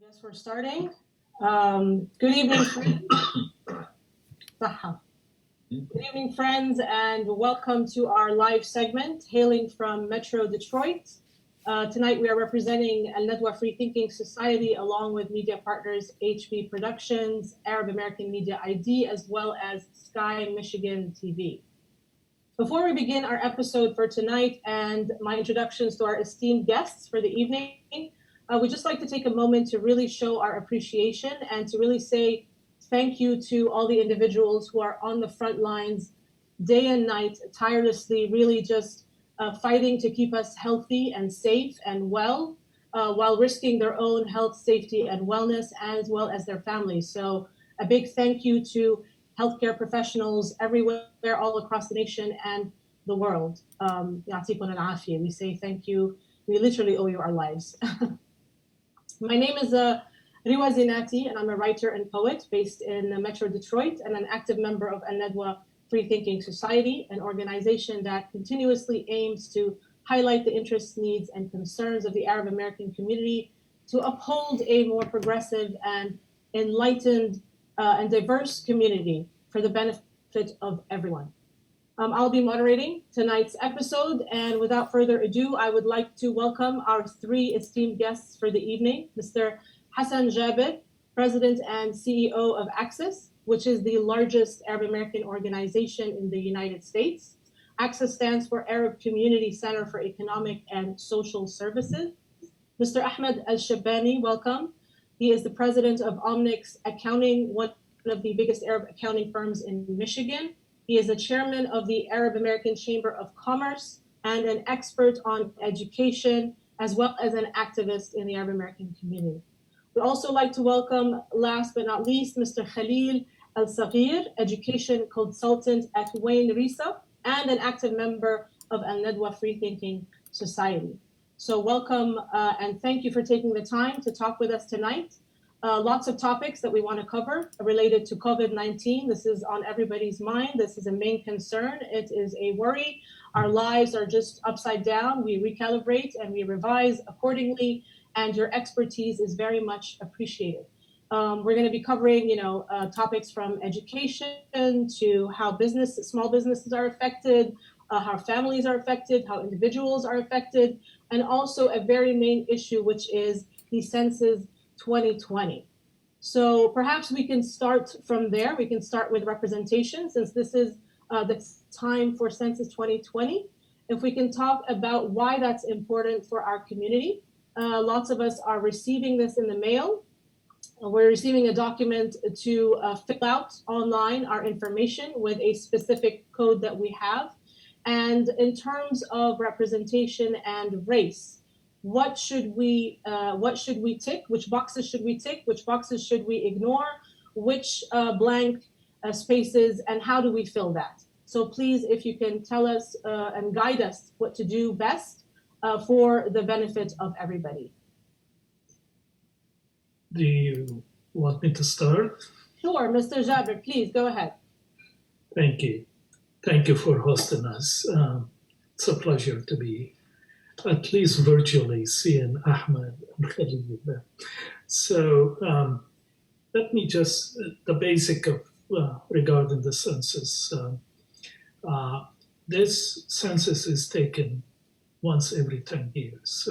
I guess we're starting. Good evening, friends. Good evening, friends, and welcome to our live segment, hailing from Metro Detroit. Tonight, we are representing Al Nadwa Free Thinking Society, along with media partners HB Productions, Arab American Media ID, as well as Sky Michigan TV. Before we begin our episode for tonight and my introductions to our esteemed guests for the evening, we'd just like to take a moment to really show our appreciation and to really say thank you to all the individuals who are on the front lines day and night, tirelessly, really just fighting to keep us healthy and safe and well, while risking their own health, safety, and wellness, as well as their families. So a big thank you to healthcare professionals everywhere, all across the nation and the world. We say thank you. We literally owe you our lives. My name is Riwa Zinati, and I'm a writer and poet based in Metro Detroit and an active member of Al Nadwa Free Thinking Society, an organization that continuously aims to highlight the interests, needs, and concerns of the Arab American community to uphold a more progressive and enlightened and diverse community for the benefit of everyone. I'll be moderating tonight's episode, and without further ado, I would like to welcome our three esteemed guests for the evening. Mr. Hassan Jabir, President and CEO of Access, which is the largest Arab American organization in the United States. Access stands for Arab Community Center for Economic and Social Services. Mr. Ahmed Al-Shabani, welcome. He is the president of Omnix Accounting, one of the biggest Arab accounting firms in Michigan. He is the chairman of the Arab American Chamber of Commerce and an expert on education, as well as an activist in the Arab American community. We'd also like to welcome, last but not least, Mr. Khalil Al-Saghir, education consultant at Wayne Risa, and an active member of Al Nadwa Free Thinking Society. So welcome and thank you for taking the time to talk with us tonight. Lots of topics that we want to cover related to COVID-19. This is on everybody's mind. This is a main concern. It is a worry. Our lives are just upside down. We recalibrate and we revise accordingly, and your expertise is very much appreciated. We're going to be covering, topics from education to how small businesses are affected, how families are affected, how individuals are affected, and also a very main issue, which is the census 2020. So perhaps we can start from there. We can start with representation, since this is the time for Census 2020. If we can talk about why that's important for our community. Lots of us are receiving this in the mail. We're receiving a document to fill out online our information with a specific code that we have. And in terms of representation and race, what should we tick? Which boxes should we tick? Which boxes should we ignore? Which blank spaces, and how do we fill that? So please, if you can tell us and guide us what to do best for the benefit of everybody. Do you want me to start? Sure, Mr. Jabir, please go ahead. Thank you. Thank you for hosting us. It's a pleasure to be at least virtually seeing Ahmed and Khalil. So let me just, the basic of regarding the census. This census is taken once every 10 years.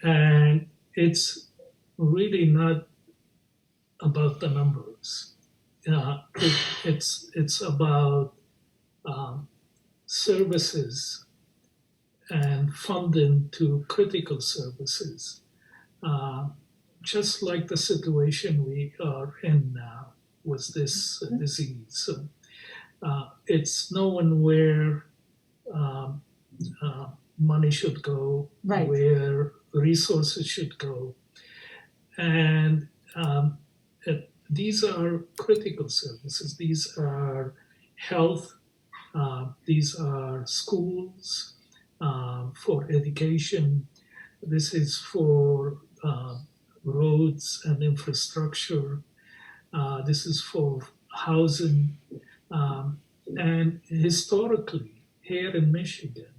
And it's really not about the numbers. It's about services and funding to critical services, just like the situation we are in now with this disease. So it's knowing where money should go, right, where resources should go. And these are critical services. These are health, these are schools, for education. This is for roads and infrastructure. This is for housing. And historically, here in Michigan,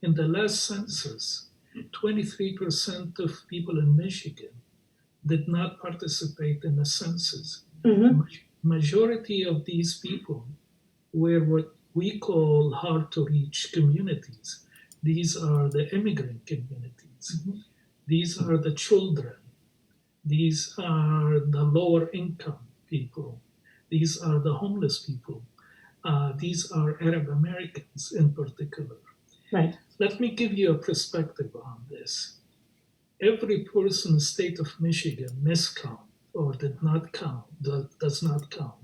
in the last census, 23% of people in Michigan did not participate in the census. Mm-hmm. Majority of these people were what we call hard to reach communities. These are the immigrant communities. Mm-hmm. These are the children. These are the lower income people. These are the homeless people. These are Arab Americans in particular. Right. Let me give you a perspective on this. Every person in the state of Michigan miscount or did not count, does not count,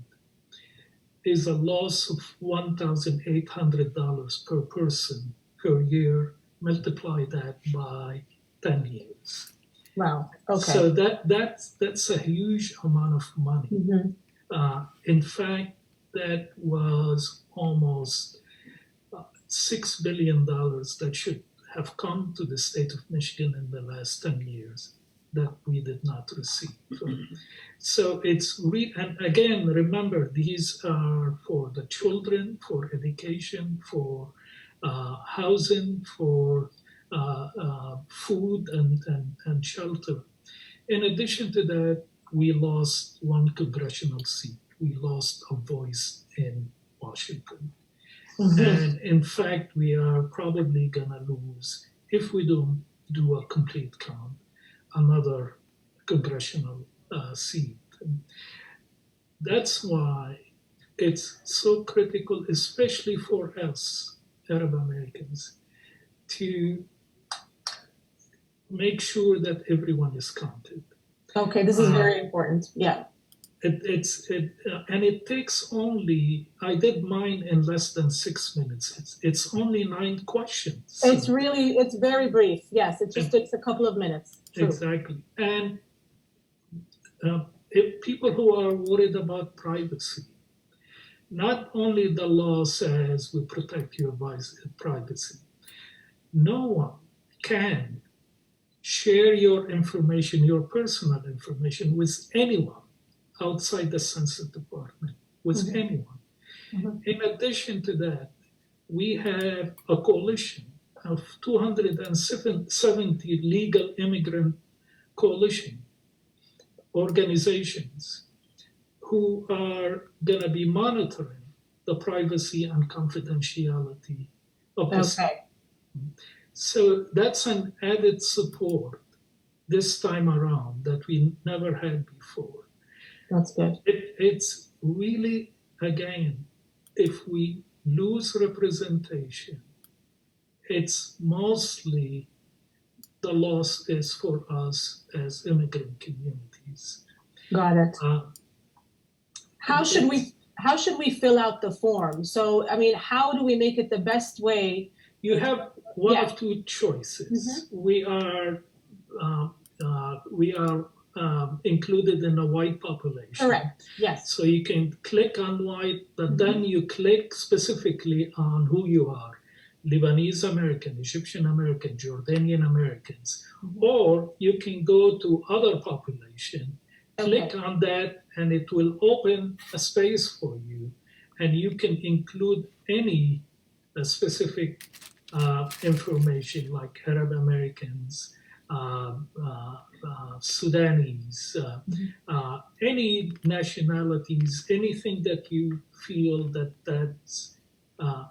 is a loss of $1,800 per person per year. Multiply that by 10 years. Wow. Okay. So that's a huge amount of money. Mm-hmm. In fact, that was almost $6 billion that should have come to the state of Michigan in the last 10 years that we did not receive. So it's and again, remember, these are for the children, for education, for housing, for food and shelter. In addition to that, we lost one congressional seat. We lost a voice in Washington. Mm-hmm. And in fact, we are probably going to lose, if we don't do a complete count, another congressional seat. That's why it's so critical, especially for us, Arab Americans, to make sure that everyone is counted. Okay, this is very important. Yeah. And it takes only, I did mine in less than 6 minutes. It's only 9 questions. It's very brief. Yes, it just takes a couple of minutes. True. Exactly. And if people who are worried about privacy, not only the law says we protect your privacy, no one can share your information, your personal information, with anyone outside the Census Department, with Mm-hmm. anyone. Mm-hmm. In addition to that, we have a coalition of 270 legal immigrant coalition organizations who are going to be monitoring the privacy and confidentiality of the state. Okay. So that's an added support this time around that we never had before. That's good. It's really, again, if we lose representation, it's mostly the loss is for us as immigrant communities. Got it. How should we fill out the form? So, I mean, how do we make it the best way? You have one Yeah. of two choices. Mm-hmm. We are included in the white population. Correct. Yes. So you can click on white, but then you click specifically on who you are. Lebanese American, Egyptian American, Jordanian Americans. Mm-hmm. Or you can go to other population, click on that, and it will open a space for you. And you can include any specific information like Arab Americans, Sudanese, any nationalities, anything that you feel that's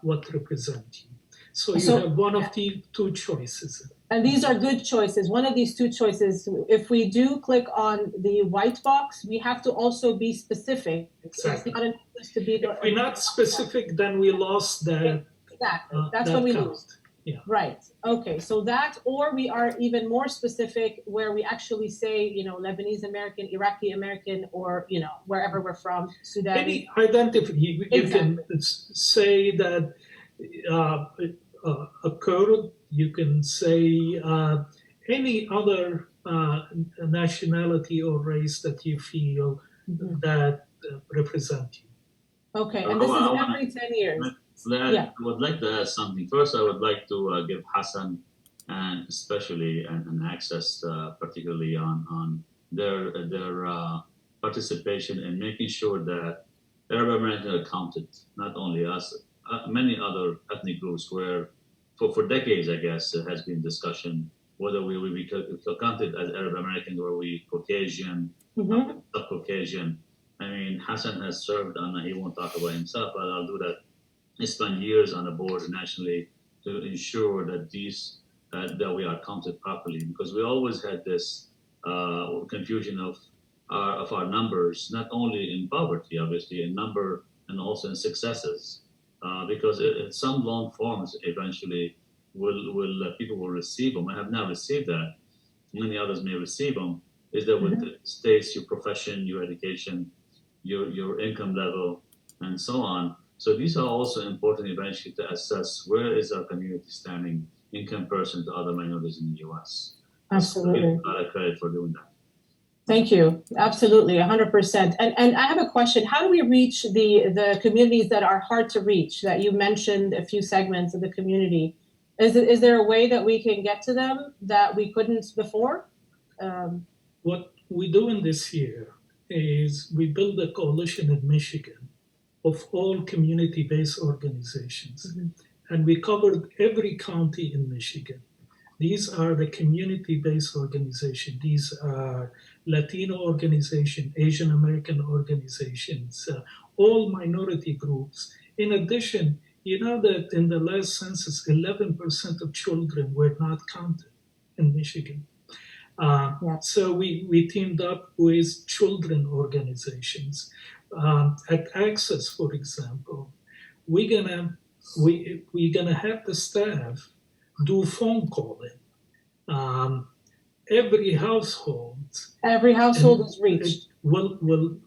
what represents you. So you have one of the two choices. And these are good choices. One of these two choices, if we do click on the white box, we have to also be specific. Exactly. It's not enough just to be if we're not specific, then we lost that. Exactly. That's when we lose. Yeah. Right. Okay. So that, or we are even more specific where we actually say, Lebanese American, Iraqi American, or, wherever we're from, Sudan. Any identity, you can say that a Kurd, you can say any other nationality or race that you feel that represent you. Okay. And this is every 10 years. I would like to add something. First, I would like to give Hassan and especially an access, particularly on their participation in making sure that Arab Americans are counted, not only us, many other ethnic groups where for decades, I guess, there has been discussion whether we be counted as Arab Americans or we Caucasian, Mm-hmm. sub-Caucasian. I mean, Hassan has served, and he won't talk about himself, but I'll do that. He spent years on the board nationally to ensure that that we are counted properly, because we always had this confusion of our numbers, not only in poverty, obviously, in number and also in successes, because some loan forms eventually will people will receive them. I have now received that. Many others may receive them. Is that with the states, your profession, your education, your income level, and so on. So these are also important eventually to assess where is our community standing in comparison to other minorities in the U.S. Absolutely. So a lot of credit for doing that. Thank you. Absolutely, 100%. And I have a question. How do we reach the communities that are hard to reach, that you mentioned a few segments of the community? Is there a way that we can get to them that we couldn't before? What we do in this year is we build a coalition in Michigan of all community-based organizations. Mm-hmm. And we covered every county in Michigan. These are the community-based organizations. These are Latino organizations, Asian American organizations, all minority groups. In addition, you know that in the last census, 11% of children were not counted in Michigan. So we teamed up with children organizations. At Access, for example, we're gonna have the staff do phone calling. Every household Is reached. will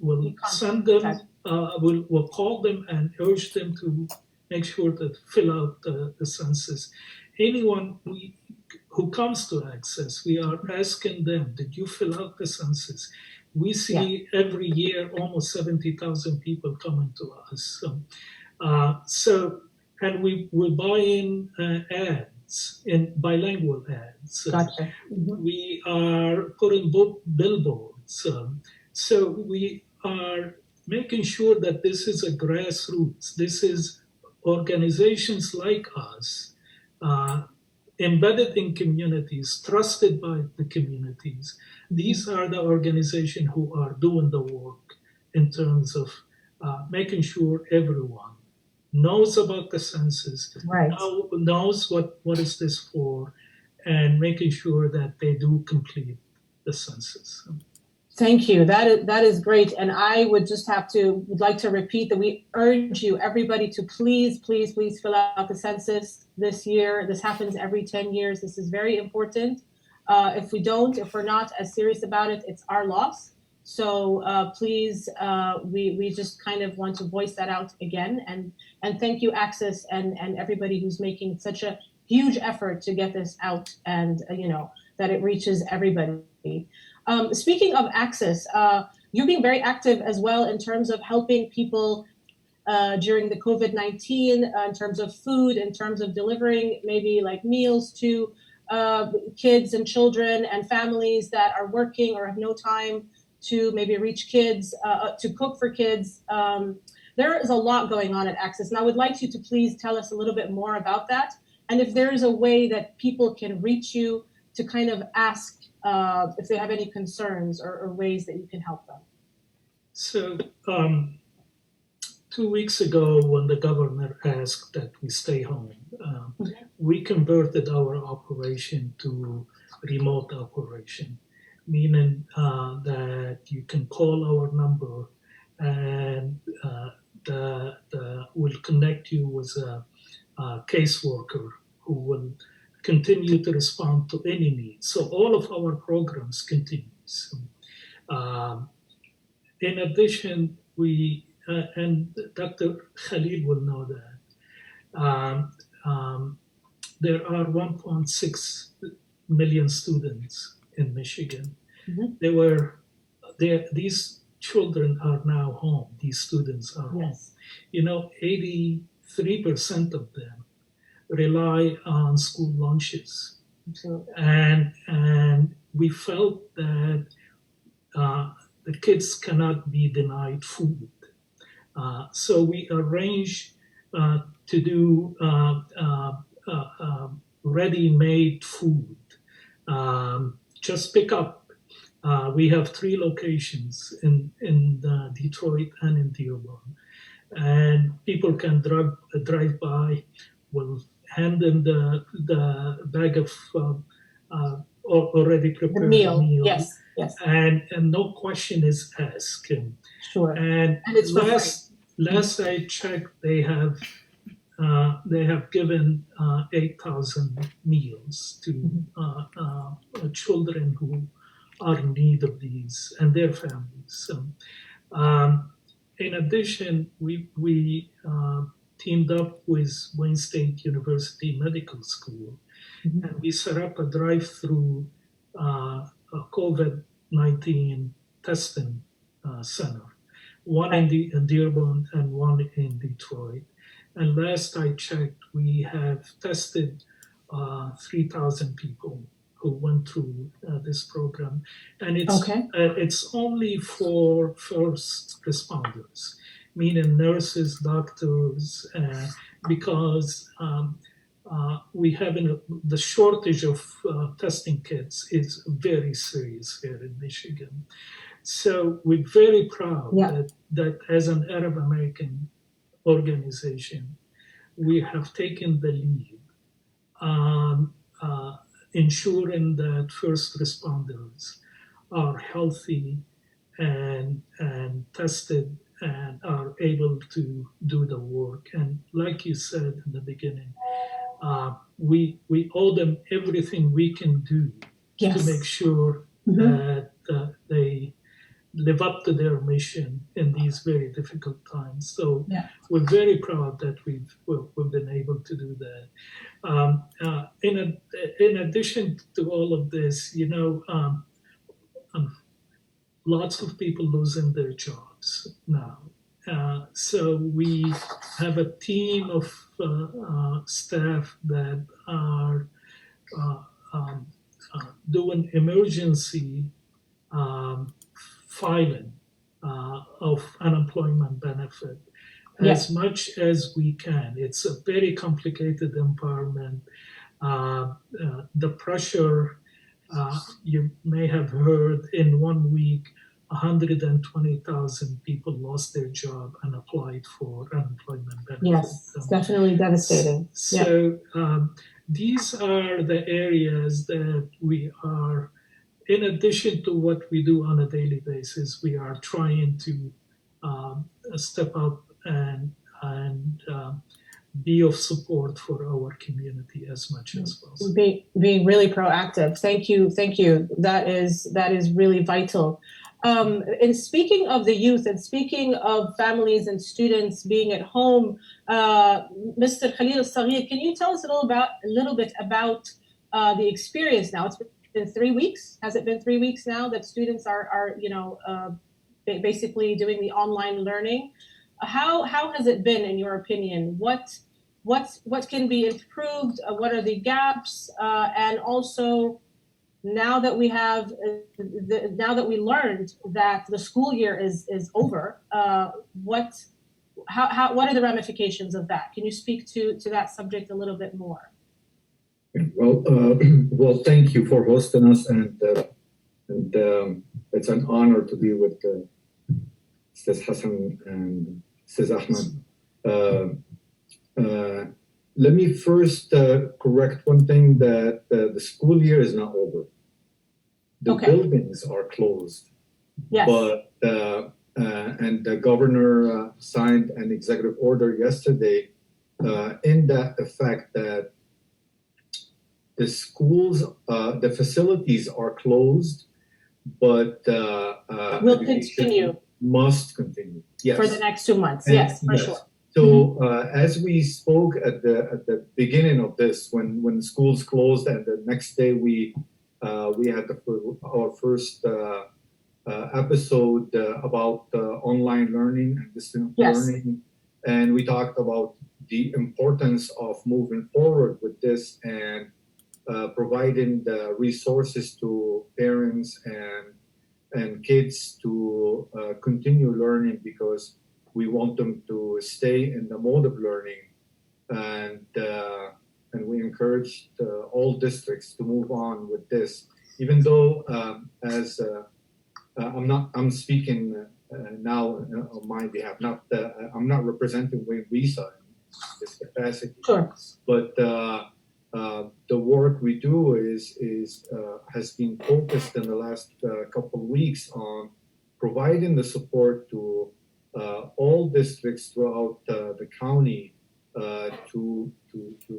send them. We'll call them and urge them to make sure to fill out the census. Anyone who comes to Access, we are asking them, did you fill out the census? We see every year almost 70,000 people coming to us. And we buy in ads, in bilingual ads. Gotcha. Mm-hmm. We are putting billboards. So we are making sure that this is a grassroots. This is organizations like us, embedded in communities, trusted by the communities. These are the organizations who are doing the work in terms of making sure everyone knows about the census, right. knows what is this for, and making sure that they do complete the census. Thank you. That is great. And I would like to repeat that we urge you, everybody, to please fill out the census this year. This happens every 10 years. This is very important. If we're not as serious about it, it's our loss. So please, we just kind of want to voice that out again. And thank you, Access, and everybody who's making such a huge effort to get this out, and that it reaches everybody. Speaking of Access, you're being very active as well in terms of helping people during the COVID-19, in terms of food, in terms of delivering maybe like meals to kids and children and families that are working or have no time to maybe reach kids, to cook for kids. There is a lot going on at Access, and I would like you to please tell us a little bit more about that, and if there is a way that people can reach you to kind of ask if they have any concerns or ways that you can help them. So 2 weeks ago, when the governor asked that we stay home, we converted our operation to remote operation, meaning that you can call our number and we'll connect you with a caseworker who will continue to respond to any needs. So all of our programs continues. In addition, we and Dr. Khalil will know that there are 1.6 million students in Michigan. Mm-hmm. These children are now home. These students are home. 83% of them rely on school lunches. Absolutely. And we felt that the kids cannot be denied food. So we arranged to do ready-made food just pick up. We have 3 locations in Detroit and in Dearborn, and people can drive by. We'll hand them the bag of already The prepared meal. meal, Yes. and no question is asked. Sure. And it's for free. last I checked, they have given 8,000 meals to children who are in need of these and their families. So, in addition, we teamed up with Wayne State University Medical School, and we set up a drive-through a COVID-19 testing center, one in Dearborn and one in Detroit. And last I checked, we have tested 3,000 people who went through this program, and it's only for first responders, meaning nurses, doctors, because we have the shortage of testing kits is very serious here in Michigan. So we're very proud that as an Arab American organization, we have taken the lead on ensuring that first responders are healthy and tested and are able to do the work. And like you said in the beginning, we owe them everything we can do to make sure that they live up to their mission in these very difficult times. So we're very proud that we've been able to do that. In addition to all of this, lots of people losing their jobs now. So we have a team of staff that are doing emergency filing of unemployment benefit as much as we can. It's a very complicated environment. The pressure, you may have heard, in 1 week, 120,000 people lost their job and applied for unemployment benefits. Yes, it's definitely devastating. So these are the areas that we are, in addition to what we do on a daily basis, we are trying to step up and be of support for our community as much as possible. Being really proactive. Thank you. That is really vital. And speaking of the youth and speaking of families and students being at home, Mr. Khalil Al-Saghir, can you tell us a little bit about the experience now? It's been 3 weeks. Has it been 3 weeks now that students are basically doing the online learning? How has it been, in your opinion? What can be improved? What are the gaps? And also, now that we have, now that we learned that the school year is over, what are the ramifications of that? Can you speak to that subject a little bit more? Well, thank you for hosting us, and it's an honor to be with Sis Hassan and Sis Ahmed. Let me first correct one thing, that the school year is not over. The buildings are closed. Yes. But and the governor signed an executive order yesterday in that effect that the schools, the facilities are closed, but will continue. Must continue. Yes. For the next 2 months. Yes, for sure. So as we spoke at the beginning of this, when schools closed, and the next day we had our first episode about online learning and distance learning, and we talked about the importance of moving forward with this and providing the resources to parents and kids to continue learning, because we want them to stay in the mode of learning. And and we encouraged all districts to move on with this. Even though, I'm speaking now on my behalf. I'm not representing Wayne Visa in this capacity. Sure. But the work we do has been focused in the last couple of weeks on providing the support to all districts throughout the county to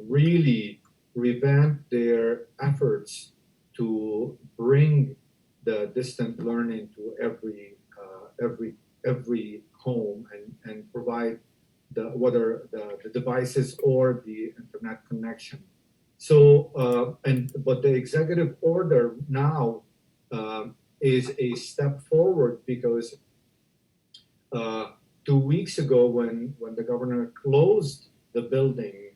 really revamp their efforts to bring the distant learning to every home and provide whether the devices or the internet connection. So but the executive order now is a step forward because 2 weeks ago when the governor closed the building,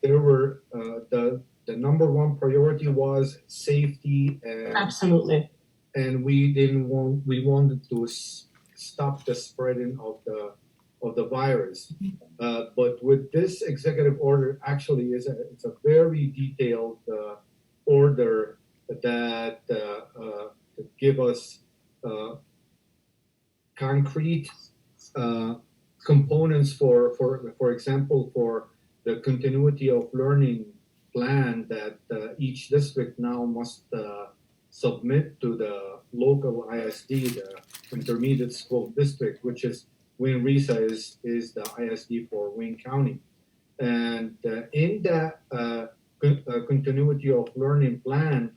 there were the number one priority was safety and Absolutely. And we wanted to stop the spreading of the virus. But with this executive order, actually it's a very detailed order that give us concrete components for example, for the continuity of learning plan that each district now must submit to the local ISD, the Intermediate School District, which is Wayne Risa is the ISD for Wayne County. And in that continuity of learning plan,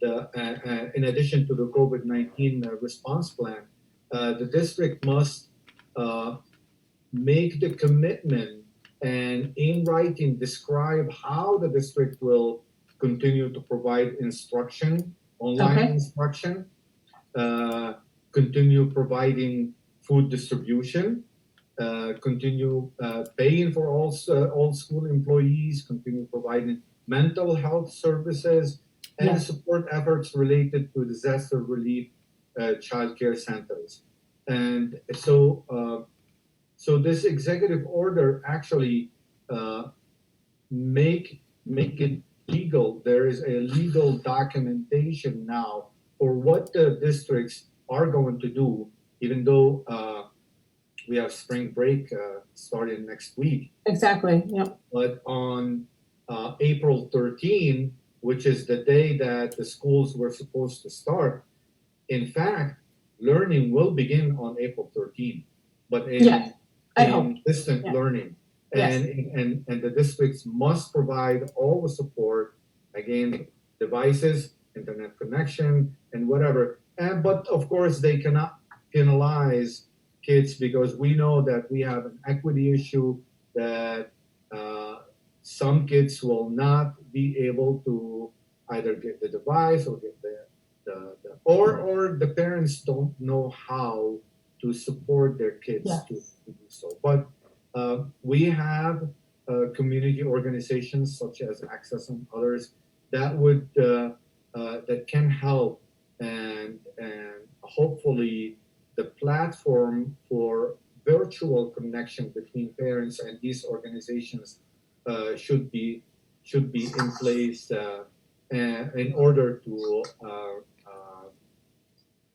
in addition to the COVID-19 response plan, the district must make the commitment and in writing describe how the district will continue to provide instruction, online instruction, continue providing food distribution, continue paying for all school employees, continue providing mental health services, and support efforts related to disaster relief childcare centers. And so this executive order actually make it legal. There is a legal documentation now for what the districts are going to do, even though we have spring break starting next week. Exactly. Yep. But on April 13, which is the day that the schools were supposed to start, in fact, learning will begin on April 13, but in distant learning. And the districts must provide all the support, again, devices, internet connection, and whatever. But of course, they cannot penalize kids because we know that we have an equity issue that some kids will not be able to either get the device or get or the parents don't know how to support their kids to do so. But we have community organizations such as Access and others that would that can help, and hopefully the platform for virtual connection between parents and these organizations should be in place in order to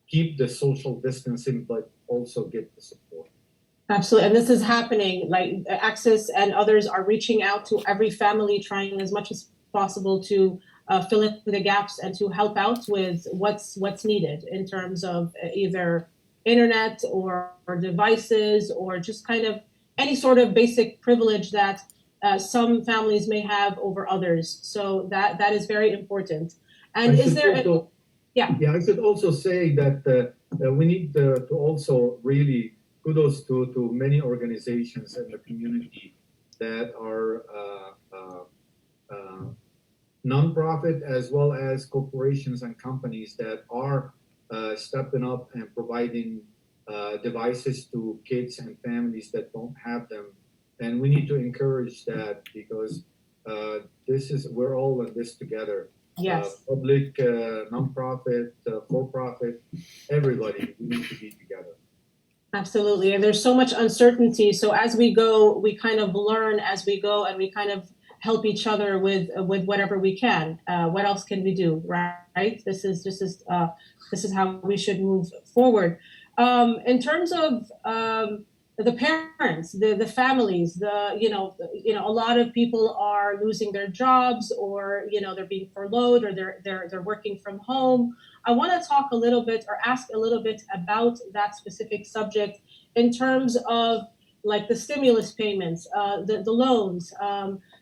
keep the social distancing, but also get the support. Absolutely. And this is happening, like Access and others are reaching out to every family, trying as much as possible to fill in the gaps and to help out with what's needed in terms of either internet or devices or just kind of any sort of basic privilege that some families may have over others. So that is very important. And is there I should also say that we need to also really kudos to many organizations in the community that are nonprofit as well as corporations and companies that are stepping up and providing devices to kids and families that don't have them. And we need to encourage that because we're all in this together. Yes. Public, nonprofit, for-profit, everybody, we need to be together. Absolutely. And there's so much uncertainty. So as we go, we kind of learn as we go, and we kind of help each other with whatever we can. What else can we do, right? This is how we should move forward. In terms of the parents, the families, a lot of people are losing their jobs, or they're being furloughed, or they're working from home. I want to talk a little bit, or ask a little bit about that specific subject in terms of like the stimulus payments, the loans.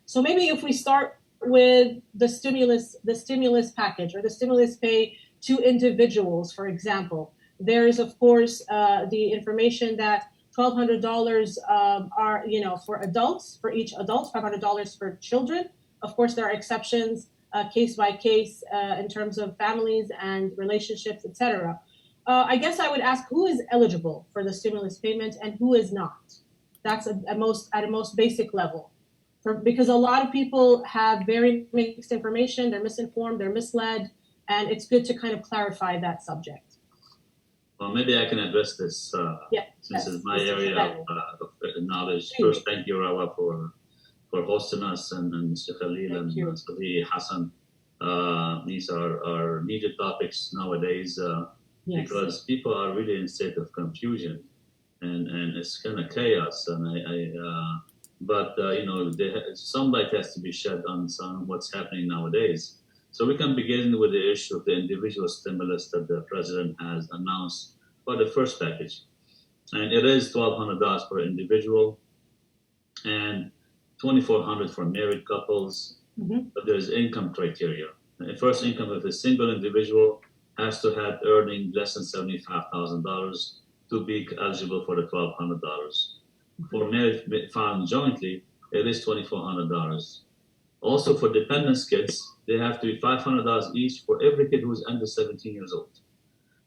So maybe if we start with the stimulus package, or the stimulus pay to individuals, for example. There is, of course, the information that $1,200 are, for adults, for each adult, $500 for children. Of course, there are exceptions, case by case, in terms of families and relationships, etc. I guess I would ask, who is eligible for the stimulus payment and who is not? That's at a most basic level, because a lot of people have very mixed information. They're misinformed, they're misled, and it's good to kind of clarify that subject. Well, maybe I can address this since it's my area of knowledge. Thank First, thank you, Rawa, for hosting us, and Mr. Khalil and Mr. Hassan. These are needed topics nowadays because people are really in a state of confusion, and it's kind of chaos. And some light has to be shed on what's happening nowadays. So we can begin with the issue of the individual stimulus that the president has announced for the first package. And it is $1,200 per individual and $2,400 for married couples. Mm-hmm. But there's income criteria. The first income of a single individual has to have earning less than $75,000 to be eligible for the $1,200. Mm-hmm. For married found jointly, it is $2,400. Also, for dependents kids, they have to be $500 each for every kid who's under 17 years old.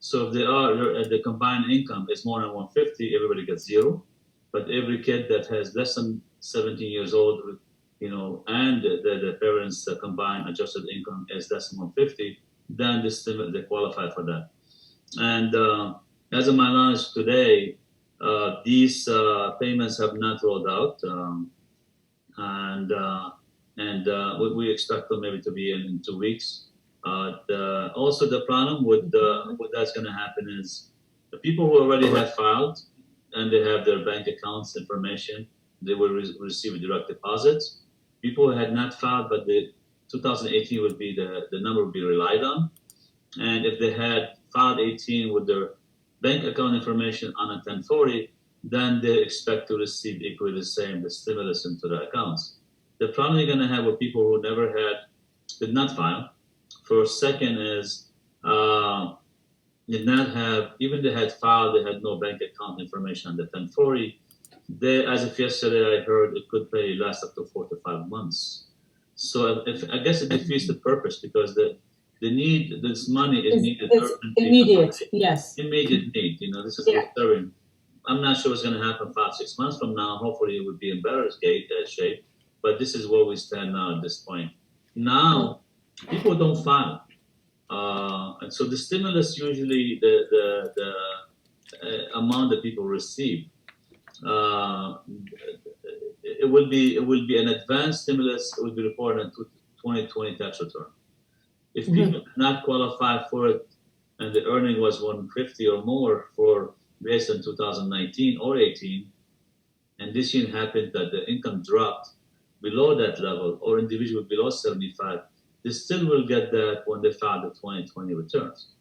So if the combined income is more than $150, everybody gets zero. But every kid that has less than 17 years old, and the parents' combined adjusted income is less than $150, then they qualify for that. And as of my knowledge today, these payments have not rolled out, and we expect them maybe to be in 2 weeks. Also, the problem with what that's going to happen is the people who already have filed and they have their bank accounts information, they will receive direct deposits. People who had not filed, but the 2018 would be the number would be relied on. And if they had filed 18 with their bank account information on a 1040, then they expect to receive equally the same, the stimulus into their accounts. The problem you're going to have with people who did not file. First, second is did not have, even they had filed, they had no bank account information on the 1040. As of yesterday, I heard it could last up to 4 to 5 months. So I guess it defeats the purpose, because this money is needed. It's immediate, yes. Immediate need. This is disturbing. I'm not sure what's going to happen 5-6 months from now. Hopefully, it would be in better shape. But this is where we stand now at this point. Now, people don't file. And so the stimulus, usually the amount that people receive, it will be an advanced stimulus. It will be reported in 2020 tax return. If people do not qualify for it, and the earning was 150 or more based on 2019 or 18, and this year happened that the income dropped below that level, or individual below 75, they still will get that when they file the 2020 returns.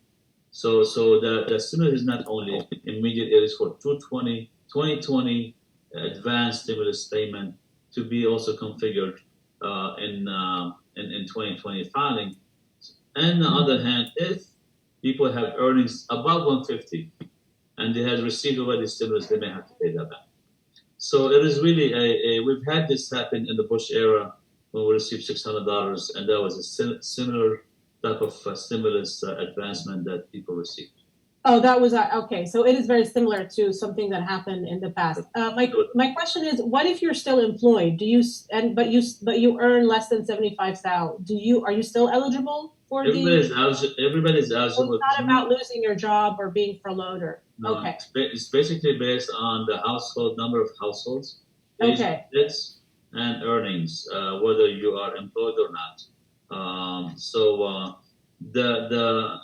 So the stimulus is not only immediate, it is for 2020 advanced stimulus payment to be also configured in 2020 filing. And on the other hand, if people have earnings above 150 and they have received already stimulus, they may have to pay that back. So it is really we've had this happen in the Bush era when we received $600, and that was a similar type of stimulus advancement that people received. Oh, that was okay. So it is very similar to something that happened in the past. My question is, what if you're still employed? But you earn less than $75,000? Are you still eligible for Everybody's eligible. It's not about losing your job or being furloughed or It's basically based on the household number of households. Okay. Kids, and earnings, whether you are employed or not. The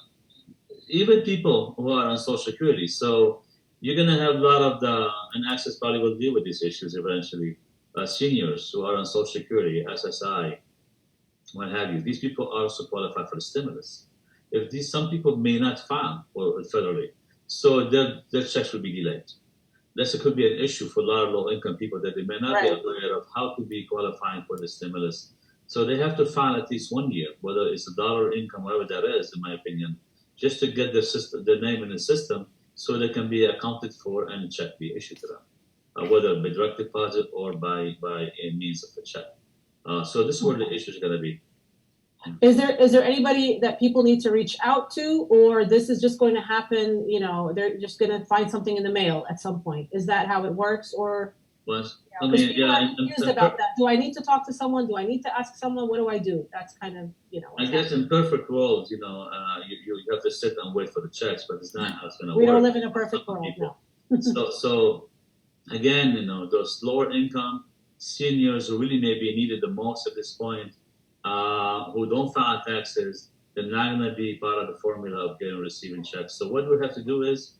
even people who are on Social Security. So you're going to have a lot of and Access probably will deal with these issues eventually. Seniors who are on Social Security, SSI, what have you. These people also qualify for the stimulus. Some people may not file for federally, so their checks will be delayed. This could be an issue for a lot of low-income people that they may not be aware of how to be qualifying for the stimulus. So they have to file at least 1 year, whether it's a dollar income, whatever that is, in my opinion, just to get their name in the system, so they can be accounted for and a check be issued to them, whether by direct deposit or by a means of a check. So this is where the issue is going to be. Is there anybody that people need to reach out to, or this is just going to happen? They're just going to find something in the mail at some point. Is that how it works, or? I'm confused about that. Do I need to talk to someone? Do I need to ask someone? What do I do? That's kind of I guess in perfect world, you have to sit and wait for the checks, but it's not how it's going to work. We don't live in a perfect world. No. So again, those lower income seniors who really may be needed the most at this point, who don't file taxes, they're not going to be part of the formula of receiving checks. So what we have to do is,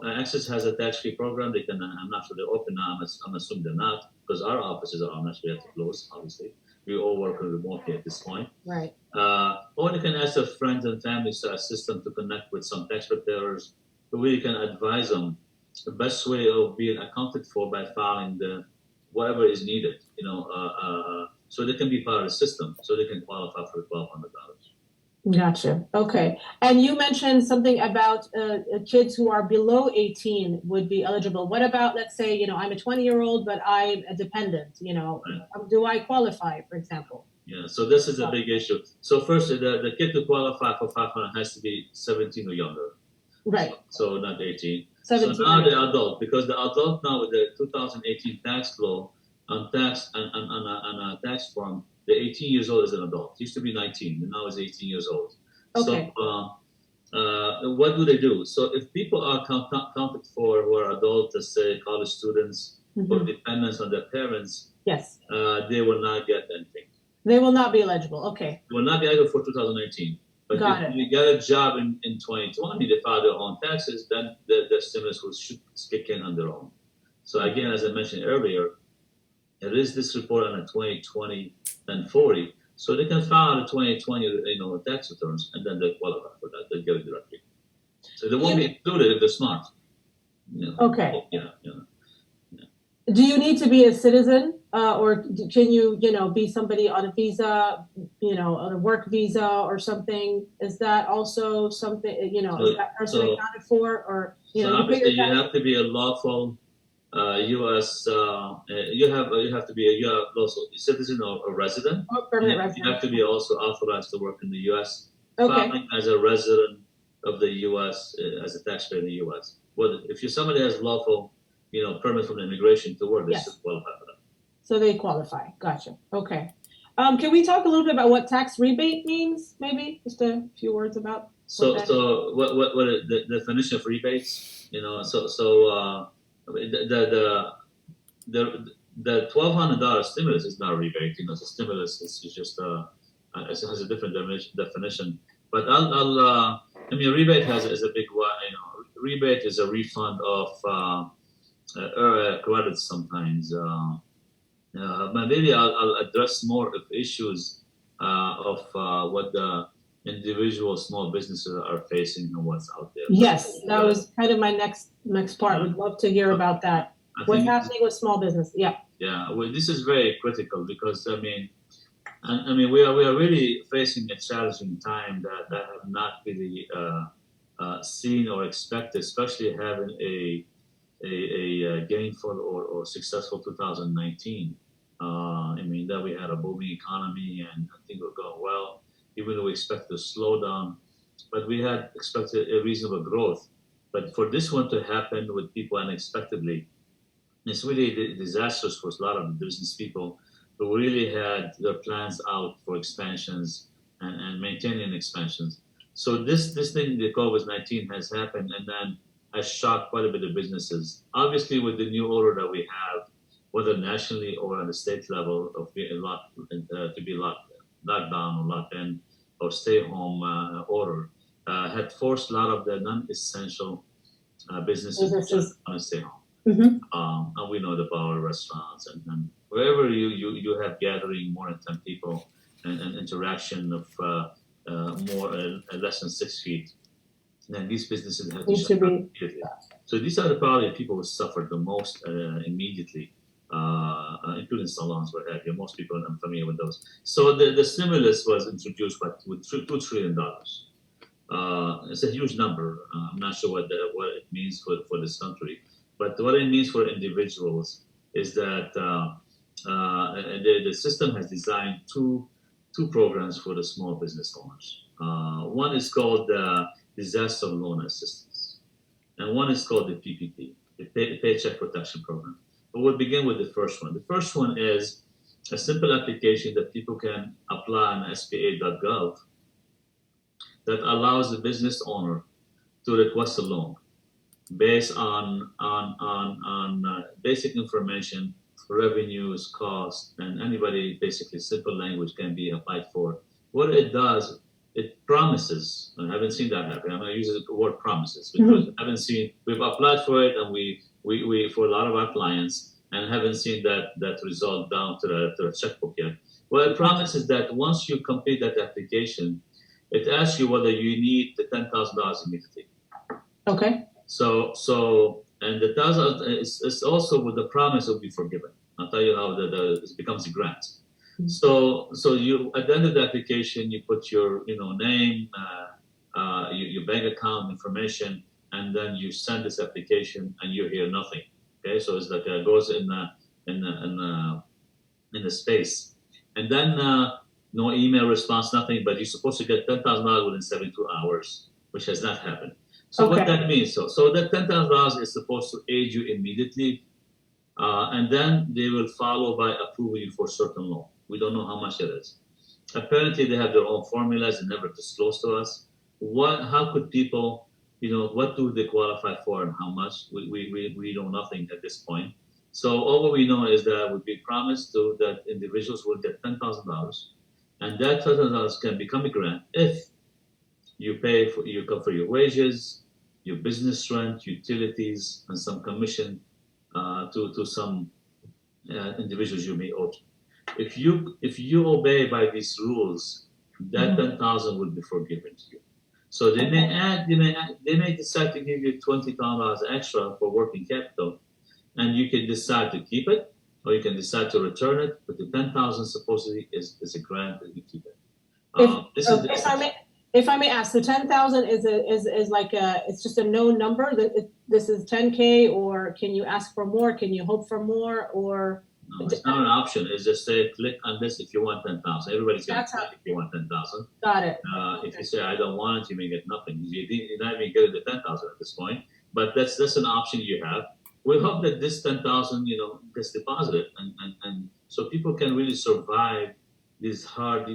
Access has a tax-free program. They can. I'm not sure they're open now. I'm assuming they're not, because our offices are on. We have to close. Obviously, we all work remotely at this point. Right. Or you can ask their friends and family to assist them to connect with some tax preparers, who really can advise them the best way of being accounted for by filing whatever is needed. So they can be part of the system, so they can qualify for the $1,200. Gotcha. Okay. And you mentioned something about kids who are below 18 would be eligible. What about, let's say, I'm a 20-year-old, but I'm a dependent, Right. Do I qualify, for example? Yeah, so this is a big issue. So first, the kid to qualify for 500 has to be 17 or younger. Right. So not 18. 17. So now the adult, because the adult now with the 2018 tax law on tax and a tax form, the 18 years old is an adult. Used to be 19, and now is 18 years old. Okay. So what do they do? So if people are counted for who are adults, let's say college students or dependents on their parents, yes, they will not get anything. They will not be eligible. Okay. They will not be eligible for 2019. But if you get a job in 2020, they file their own taxes, then the stimulus should kick in on their own. So again, as I mentioned earlier, there is this report on the 2020 and 40, so they can file the 2020 tax returns, and then they qualify for that. They get it directly. So they won't be included if they're smart. Okay. Yeah. Do you need to be a citizen, or can you, be somebody on a visa, on a work visa or something? Is that also something, is that person accounted for, or So obviously you have to be a lawful U.S. You have to be a U.S. citizen or a resident. Or permanent resident. You have to be also authorized to work in the U.S. Okay. Filing as a resident of the U.S. As a taxpayer in the U.S. Well, if somebody has lawful, permit from the immigration to work, they should qualify for that. So they qualify. Gotcha. Okay. Can we talk a little bit about what tax rebate means? Maybe just a few words about. So what is the definition of rebates? The $1,200 stimulus is not a rebate. It's a stimulus. It's just it has a different definition. But rebate is a big one. Rebate is a refund of credits sometimes. But maybe I'll address more of issues of what the individual small businesses are facing and what's out there. Yes, that was kind of my next part. Would love to hear about that. What's happening with small business? Yeah. Yeah. Well, this is very critical because we are really facing a challenging time that have not really seen or expected, especially having a gainful or successful 2019. That we had a booming economy and I think we're going well, even though we expected a slowdown, but we had expected a reasonable growth. But for this one to happen with people unexpectedly, it's really disastrous for a lot of business people who really had their plans out for expansions and maintaining expansions. So this thing, the COVID-19 has happened and then has shocked quite a bit of businesses. Obviously, with the new order that we have, whether nationally or at the state level, of being to be locked down or locked in or stay home order, had forced a lot of the non-essential businesses to stay home. And we know the bar, restaurants, and wherever you have gathering more than 10 people and interaction of less than 6 feet, then these businesses have to shut down immediately. So these are probably the people who suffered the most immediately, including salons, what have you. Most people are familiar with those. So the stimulus was introduced with $2 trillion. It's a huge number. I'm not sure what it means for this country, but what it means for individuals is that the system has designed two programs for the small business owners. One is called Disaster Loan Assistance, and one is called the PPP, the Paycheck Protection Program. But we'll begin with the first one. The first one is a simple application that people can apply on SBA.gov that allows the business owner to request a loan based on basic information, revenues, costs, and anybody basically simple language can be applied for. What it does, it promises. I haven't seen that happen. I'm going to use the word promises because I haven't seen. We've applied for it, and we for a lot of our clients, and haven't seen that result down to the checkbook yet. Well, it promises that once you complete that application, it asks you whether you need the $10,000 immediately. Okay. So and the $1,000 is also with the promise of be forgiven. I'll tell you how it becomes a grant. So you at the end of the application you put your name, your bank account information, and then you send this application and you hear nothing. Okay, so it's like it goes in the space, and then no email response, nothing. But you're supposed to get $10,000 within 72 hours, which has not happened. So what that means, so that $10,000 is supposed to aid you immediately, and then they will follow by approving you for certain loan. We don't know how much it is. Apparently, they have their own formulas and never disclose to us. How could people, what do they qualify for and how much? We know nothing at this point. So all we know is that would be promised that individuals will get $10,000, and that $10,000 can become a grant if you cover your wages, your business rent, utilities, and some commission to some individuals you may owe. If you obey by these rules, that $10,000 will be forgiven to you. So they may decide to give you $20,000 extra for working capital, and you can decide to keep it, or you can decide to return it. But the $10,000 supposedly is a grant that you keep it. If I may ask, the 10,000 is like it's just a known number. That this is 10K, or can you ask for more? Can you hope for more? Or no, it's not an option. It's just say click on this if you want 10,000. Everybody's going to click if you want 10,000. Got it. If you say I don't want it, you may get nothing. You're not even getting the 10,000 at this point. But that's an option you have. We hope that this 10,000 gets deposited, and so people can really survive these hard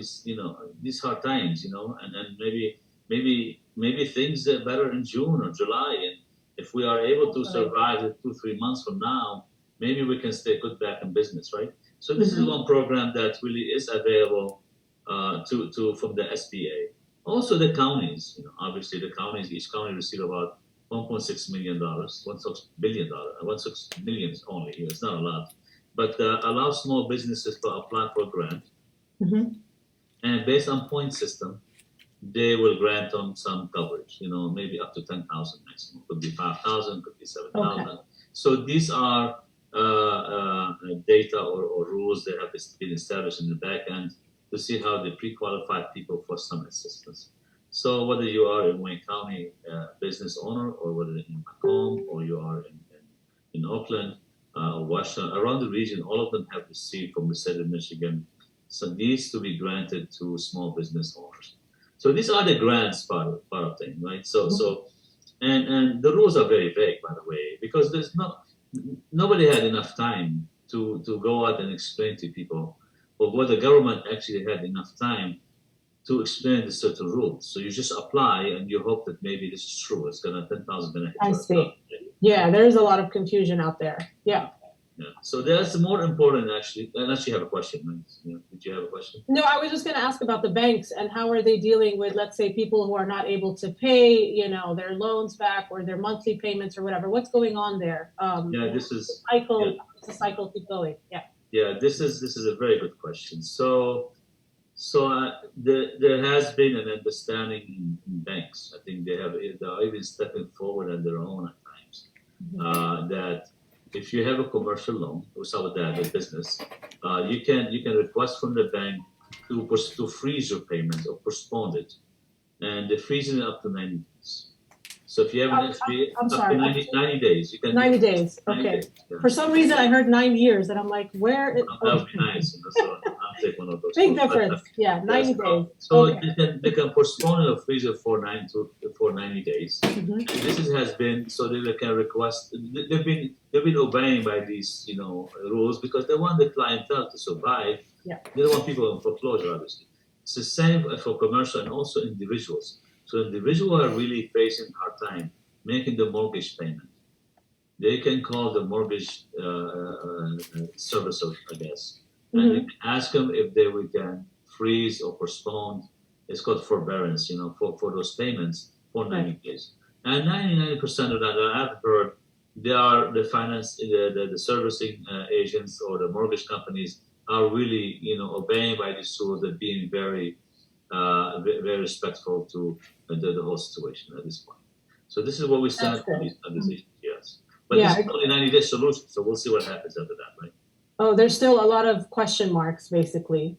times, and maybe things are better in June or July, and if we are able to survive it 2-3 months from now, maybe we can stay good back in business, right? So this is one program that really is available from the SBA. Also the counties, obviously each county receive about $1.6 million, $1.6 billion, $1.6 million only. It's not a lot, but allow small businesses to apply for a grant. And based on point system, they will grant them some coverage, maybe up to 10,000 maximum. Could be 5,000, could be 7,000. Okay. So these are data or rules that have been established in the back end to see how they pre-qualify people for some assistance. So whether you are in Wayne County business owner, or whether in Macomb, or you are in Oakland, or Washington, around the region, all of them have received from the state of Michigan some needs to be granted to small business owners. So these are the grants part of thing, right? So and the rules are very vague, by the way, because nobody had enough time to go out and explain to people, or whether the government actually had enough time to explain the certain rules. So you just apply and you hope that maybe this is true. It's 10,000 gonna hit. I see. Yeah, there is a lot of confusion out there. Yeah. Yeah. So that's more important, actually. Unless you have a question, right? Did you have a question? No, I was just going to ask about the banks and how are they dealing with, let's say, people who are not able to pay, their loans back or their monthly payments or whatever. What's going on there? This is the cycle keep going. Yeah. Yeah, this is a very good question. There has been an understanding in banks. I think they're even stepping forward on their own at times. That if you have a commercial loan, or some of that, a business, you can request from the bank to freeze your payment or postpone it, and they freeze it up to 90 days. So if you have an SBA, I'm up sorry, to 90 days, you can 90 days. 90 Okay. days, yeah. For some reason, I heard 9 years, and I'm like, where? That would be nice. So I'll take one of those. Big difference. Yeah, 90 days. So Okay. they can postpone or freeze it for 90 days. Mhm. Has been so they can request. They've been obeying by these rules because they want the clientele to survive. Yeah. They don't want people in foreclosure, obviously. It's the same for commercial and also individuals. So individuals are really facing hard time making the mortgage payment. They can call the mortgage servicer, I guess, and you can ask them if we can freeze or postpone. It's called forbearance, for those payments for 90 days. And 99% of that I've heard, they are the the servicing agents or the mortgage companies are really, obeying by these rules and being very respectful to the whole situation at this point. So this is what we stand on these issues, yes. But this is only 90-day solution, so we'll see what happens after that, right? Oh, there's still a lot of question marks, basically,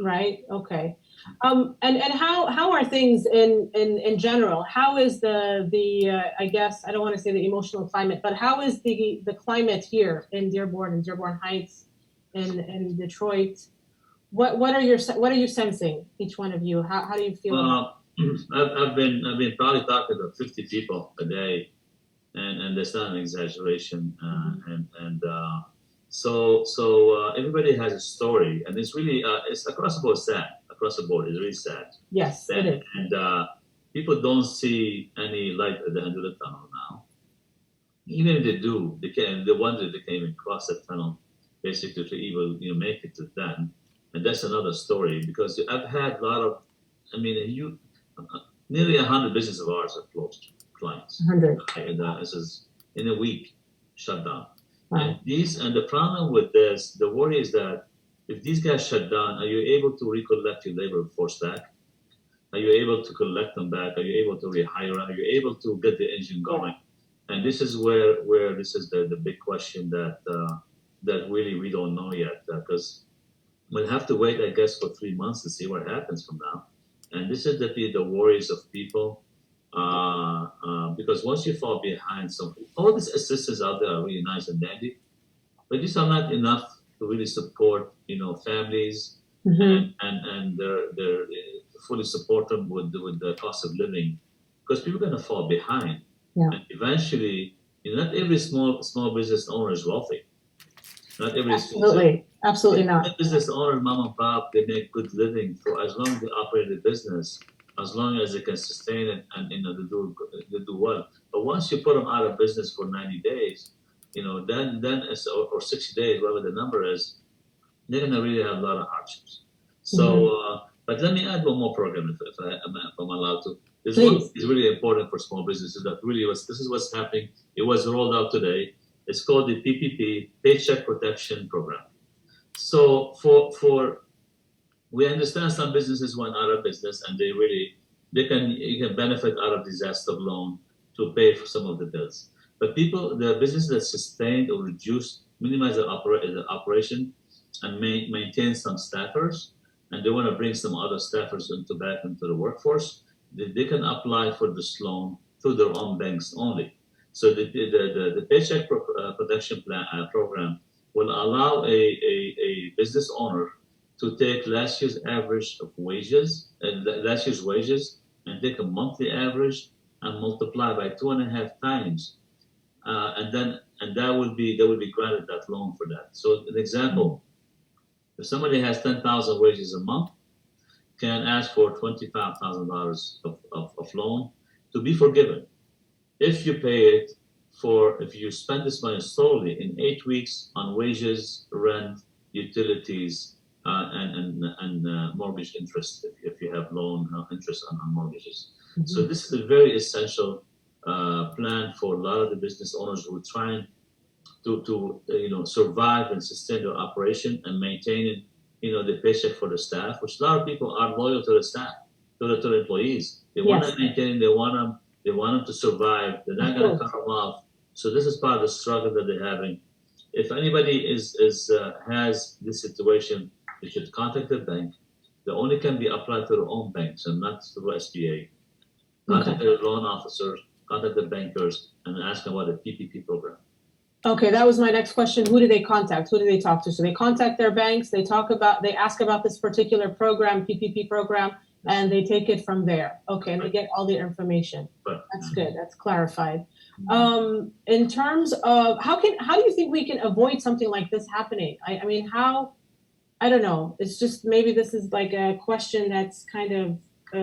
right? Okay. And how are things in general? How is the I guess I don't want to say the emotional climate, but how is the climate here in Dearborn Heights, in Detroit? What are you sensing, each one of you? How do you feel? I've been probably talking to 50 people a day, and that's not an exaggeration. So everybody has a story, and it's really it's across the board sad. Across the board, it's really sad. Yes, it is. And people don't see any light at the end of the tunnel now. Even if they do, the ones that they can even cross that tunnel, basically to even make it to them. And that's another story because I've had a lot of, nearly 100 businesses of ours have closed, clients. 100. And this is in a week, shut down. Wow. And the problem with this, the worry is that if these guys shut down, are you able to recollect your labor force back? Are you able to collect them back? Are you able to rehire? Are you able to get the engine going? And this is where this is the big question that really we don't know yet because we'll have to wait, I guess, for 3 months to see what happens from now. And this is the worries of people because once you fall behind, all these assistants out there are really nice and dandy, but these are not enough to really support, families and they're fully support them with the cost of living because people are going to fall behind. Yeah. And eventually, not every small business owner is wealthy. Not every Absolutely not. Business owner, mom and pop, they make good living for as long as they operate the business, as long as they can sustain it and they do well. But once you put them out of business for 90 days, then or 60 days, whatever the number is, they're gonna really have a lot of hardships. So, but let me add one more program if I'm allowed to. This one is really important for small businesses. This is what's happening. It was rolled out today. It's called the PPP, Paycheck Protection Program. So we understand some businesses went out of business and you can benefit out of disaster loan to pay for some of the bills. But the business that sustained or minimize the operation and maintain some staffers, and they want to bring some other staffers back into the workforce, they can apply for this loan through their own banks only. So the Paycheck Protection Program will allow a business owner to take last year's average of wages, and take a monthly average and multiply by 2.5 times, and that will be granted that loan for that. So an example, if somebody has 10,000 wages a month, can ask for $25,000 of loan to be forgiven if you pay it for if you spend this money solely in 8 weeks on wages, rent, utilities, and mortgage interest if you have loan interest on mortgages. Mm-hmm. So this is a very essential plan for a lot of the business owners who are trying to survive and sustain their operation and maintain the paycheck for the staff, which a lot of people are loyal to the staff, to the employees. They want to maintain, they want them to survive. They're not going to cut them off. So this is part of the struggle that they're having. If anybody has this situation, they should contact the bank. They only can be applied to their own banks and not through SBA. Contact their loan officers, contact the bankers, and ask them about the PPP program. Okay, that was my next question. Who do they contact? Who do they talk to? So they contact their banks. They ask about this particular program, PPP program, and they take it from there. Okay, and they get all the information. That's good. That's clarified. In terms of how do you think we can avoid something like this happening? I mean, I don't know. It's just maybe this is like a question that's kind of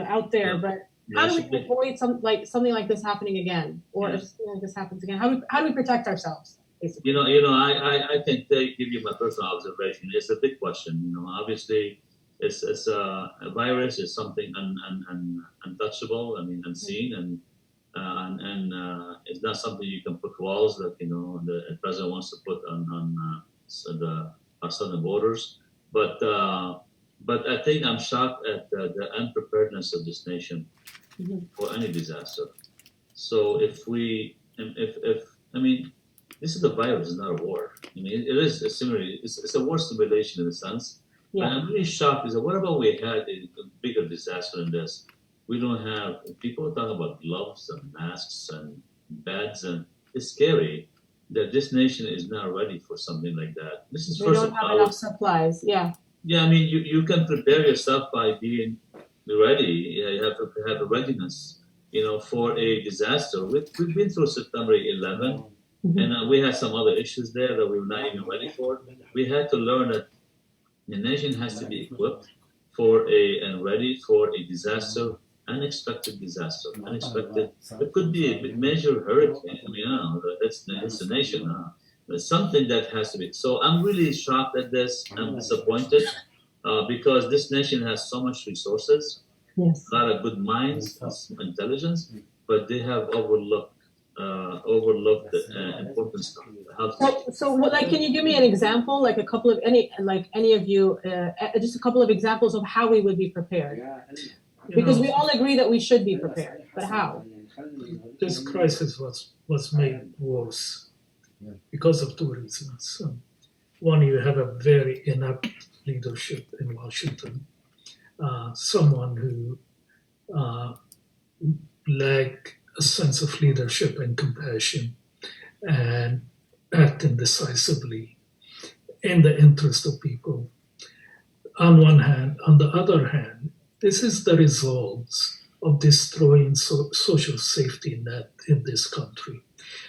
out there, but how do we avoid something like this happening again, or if something like this happens again? How do we protect ourselves? Basically? I can give you my personal observation. It's a big question. Obviously, it's a virus is something untouchable. I mean, unseen, and it's not something you can put walls that the president wants to put on our southern borders. But I think I'm shocked at the unpreparedness of this nation for any disaster. So if this is a virus, it's not a war. I mean, it is it's a war simulation in a sense. Yeah. And I'm really shocked is that what about we had a bigger disaster than this? We don't have, people are talking about gloves and masks and beds, and it's scary that this nation is not ready for something like that. This is we don't have enough supplies, Yeah, I mean, you can prepare yourself by being ready. You have to have a readiness, for a disaster. We've been through September 11. And we had some other issues there that we were not even ready for. We had to learn that the nation has to be equipped and ready for a disaster, unexpected disaster. Unexpected. It could be a major hurricane. I mean, that's the nation. It's something that has to be. So I'm really shocked at this. I'm disappointed because this nation has so much resources, a lot of good minds, intelligence, but they have overlooked the important stuff. So, can you give me an example, like a couple of any of you, just a couple of examples of how we would be prepared? Because we all agree that we should be prepared, but how? This crisis was made worse because of two reasons. One, you have a very inept leadership in Washington, someone who lacked a sense of leadership and compassion and acting decisively in the interest of people. On one hand, on the other hand, this is the results of destroying social safety net in this country.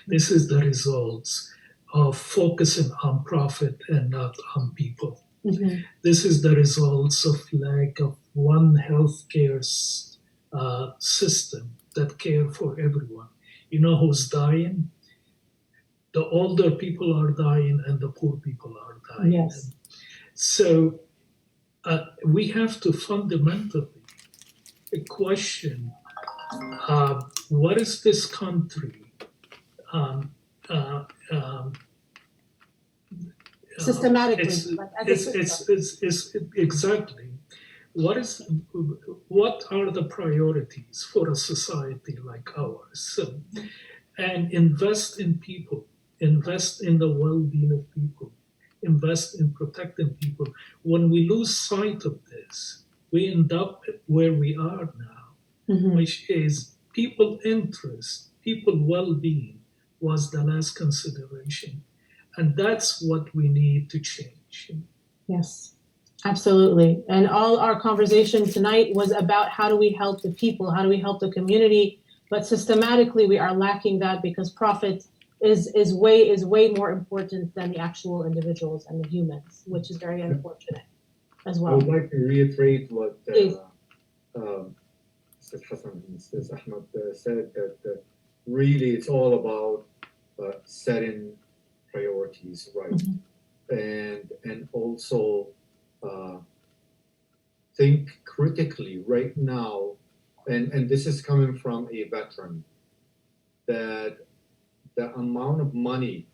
This is the results of focusing on profit and not on people. This is the results of lack of one healthcare system that care for everyone. You know who's dying? The older people are dying and the poor people are dying. Yes. So we have to fundamentally question what is this country systematically? It's exactly. What are the priorities for a society like ours? And invest in people, invest in the well-being of people, invest in protecting people. When we lose sight of this, we end up where we are now, which is people interest, people well-being was the last consideration. And that's what we need to change. Yes. Absolutely. And all our conversation tonight was about how do we help the people? How do we help the community? But systematically, we are lacking that because profit is way more important than the actual individuals and the humans, which is very unfortunate as well. I would like to reiterate what Mr. Hassan and Mr. Ahmed said, that really it's all about setting priorities right, and also think critically right now, and this is coming from a veteran, that the amount of money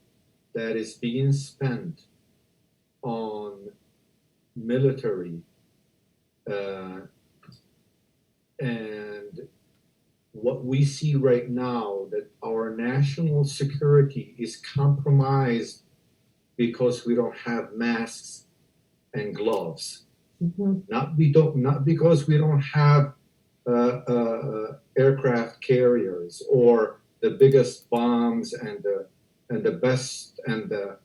that is being spent on military and what we see right now, that our national security is compromised because we don't have masks and gloves. Not because we don't have aircraft carriers or the biggest bombs and the best and the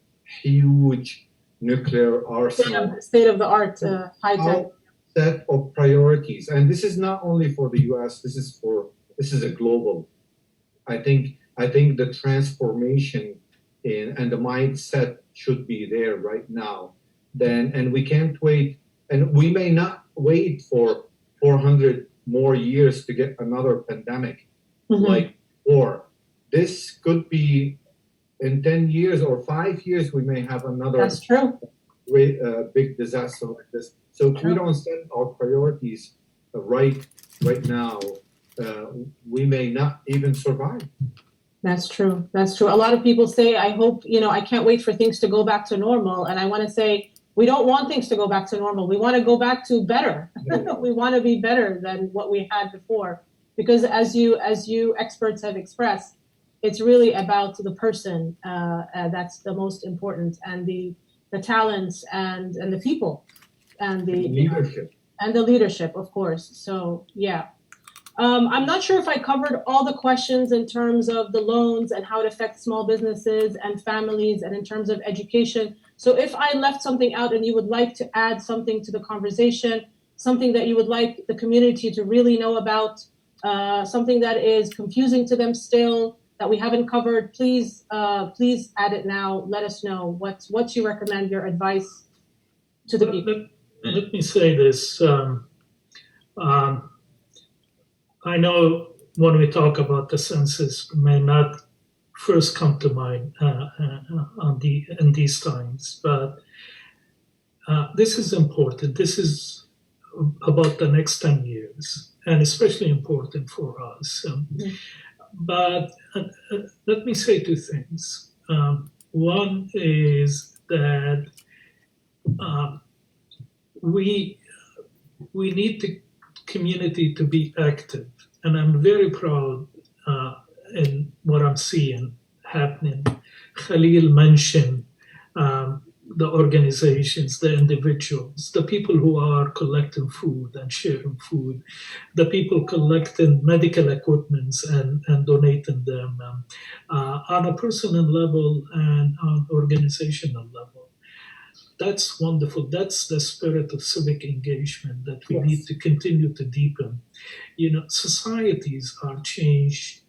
huge nuclear arsenal. State of the art, high tech. Set of priorities, and this is not only for the U.S. This is a global. I think the transformation and the mindset should be there right now. And we can't wait, and we may not wait for 400 more years to get another pandemic like war. This could be in 10 years or 5 years. We may have another. That's true. Big disaster like this. So if we don't set our priorities right now, we may not even survive. That's true. That's true. A lot of people say, I hope, I can't wait for things to go back to normal. And I want to say, we don't want things to go back to normal. We want to go back to better. We want to be better than what we had before. Because as you experts have expressed, it's really about the person. That's the most important, and the talents and the people and the leadership. And the leadership, of course. So, yeah. I'm not sure if I covered all the questions in terms of the loans and how it affects small businesses and families and in terms of education. So if I left something out and you would like to add something to the conversation, something that you would like the community to really know about, something that is confusing to them still, that we haven't covered, please add it now. Let us know what you recommend, your advice to the people. Let me say this. I know when we talk about the census, may not first come to mind in these times, but this is important. This is about the next 10 years, and especially important for us. But let me say two things. One is that we need the community to be active, and I'm very proud in what I'm seeing happening. Khalil mentioned the organizations, the individuals, the people who are collecting food and sharing food, the people collecting medical equipments and donating them on a personal level and on organizational level. That's wonderful. That's the spirit of civic engagement that we need to continue to deepen. Societies are changed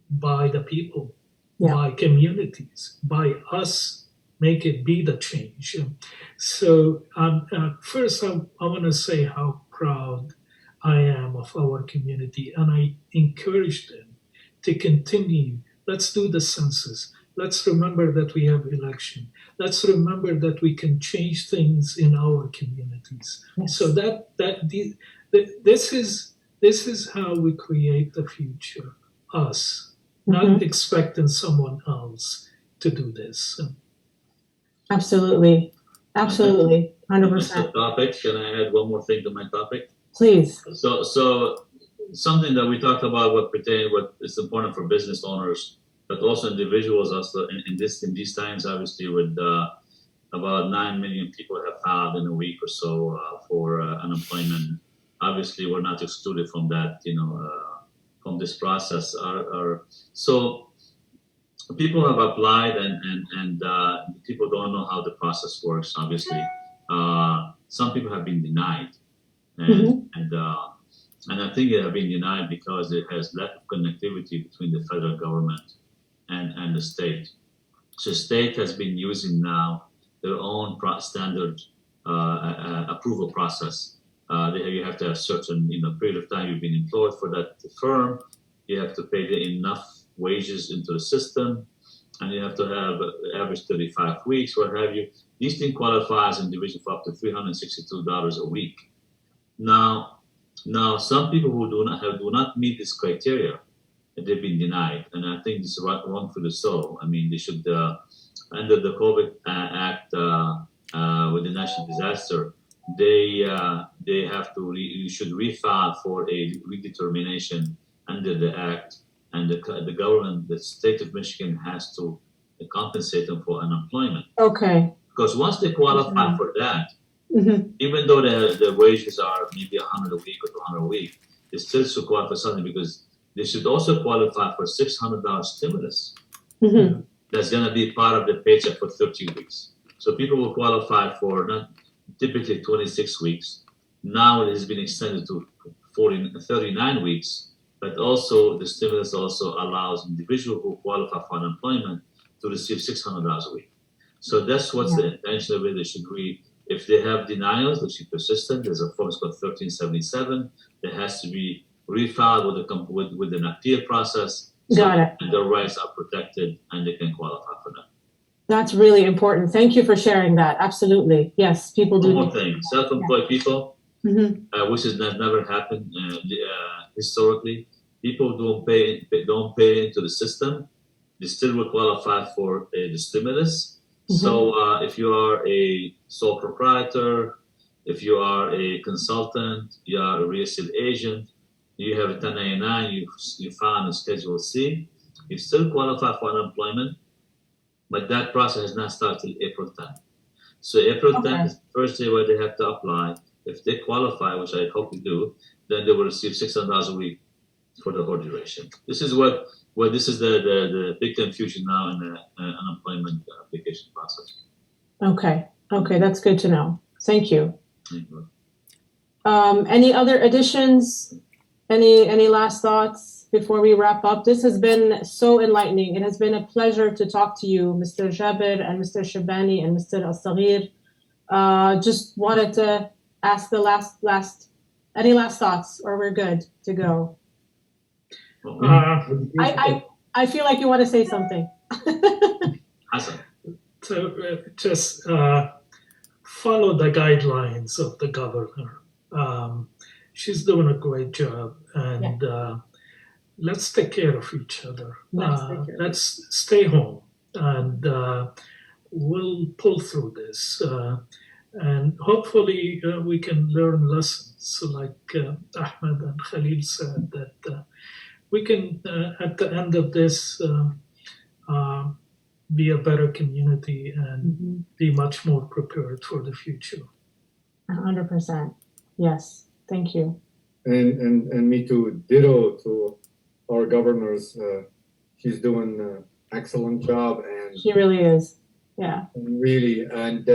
by the people, by communities, by us. Make it be the change. So first, I want to say how proud I am of our community, and I encourage them to continue. Let's do the census. Let's remember that we have election. Let's remember that we can change things in our communities. Yes. So this is how we create the future. Us, not expecting someone else to do this. Absolutely. 100%. Topic. Can I add one more thing to my topic? Please. So something that we talked about what is important for business owners, but also individuals. Also in these times, obviously, with about 9 million people have filed in a week or so for unemployment. Obviously, we're not excluded from that. From this process. So people have applied, and people don't know how the process works. Obviously, some people have been denied, and I think they have been denied because it has lack of connectivity between the federal government and the state. So state has been using now their own standard approval process. You have to have certain period of time you've been employed for that firm. You have to pay enough wages into the system, and you have to have average 35 weeks, what have you. These things qualify as individual for up to $362 a week. Now, some people who do not meet this criteria, they've been denied, and I think this is wrongfully so. I mean, they should under the COVID Act with the national disaster, they have to you should refile for a redetermination under the Act, and the government, the state of Michigan, has to compensate them for unemployment. Okay. Because once they qualify for that, Mm-hmm. even though the wages are maybe $100 a week or $200 a week, they still should qualify for something, because they should also qualify for $600 stimulus. Mm-hmm. That's going to be part of the paycheck for 13 weeks. So people will qualify for not typically 26 weeks. Now it has been extended to 39 weeks, but also the stimulus also allows individuals who qualify for unemployment to receive $600 a week. So that's what's the intention of it. They should if they have denials, they should be persistent. There's a form called 1377 that has to be refiled with an appeal process. Got it. And their rights are protected and they can qualify for that. That's really important. Thank you for sharing that. Absolutely. Yes, people do. One more thing, self-employed people, which has never happened historically. People don't pay into the system. They still will qualify for the stimulus. So if you are a sole proprietor, if you are a consultant, you are a real estate agent, you have a 1099, you file a Schedule C, you still qualify for unemployment, but that process has not started till April 10th. So April 10th is the first day where they have to apply. If they qualify, which I hope they do, then they will receive $600 a week for the whole duration. This is this is the big confusion now in the unemployment application process. Okay, that's good to know. Thank you. Thank you. Any other additions? Any last thoughts before we wrap up? This has been so enlightening. It has been a pleasure to talk to you, Mr. Jabir and Mr. Shabani and Mr. Al-Saghir. Just wanted to ask the any last thoughts, or we're good to go? I feel like you want to say something. Hassan. So just follow the guidelines of the governor. She's doing a great job, and let's take care of each other. Let's stay home, and we'll pull through this. And hopefully we can learn lessons, like Ahmed and Khalil said, that we can, at the end of this, be a better community and be much more prepared for the future. 100%. Yes. Thank you. And me too. Ditto to our governors. He's doing an excellent job, and he really is. Yeah. Really, and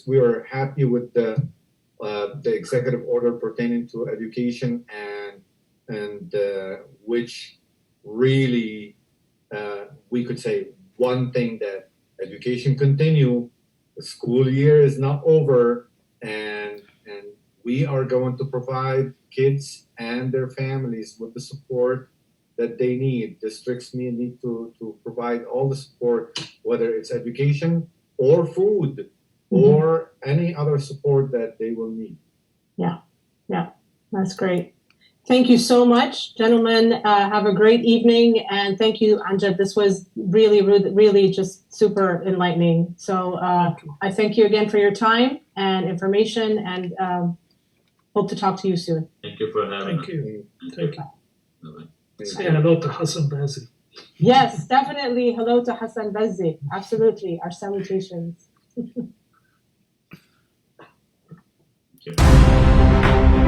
we are happy with the executive order pertaining to education, and which really we could say one thing, that education continue. The school year is not over, and we are going to provide kids and their families with the support that they need. Districts need to provide all the support, whether it's education or food or any other support that they will need. Yeah, that's great. Thank you so much, gentlemen. Have a great evening, and thank you, Amjad. This was really just super enlightening. So I thank you again for your time and information, and hope to talk to you soon. Thank you for having us. Thank you. Bye-bye. Say hello to Hassan Bazi. Yes, definitely. Hello to Hassan Bazi. Absolutely. Our salutations. Thank you.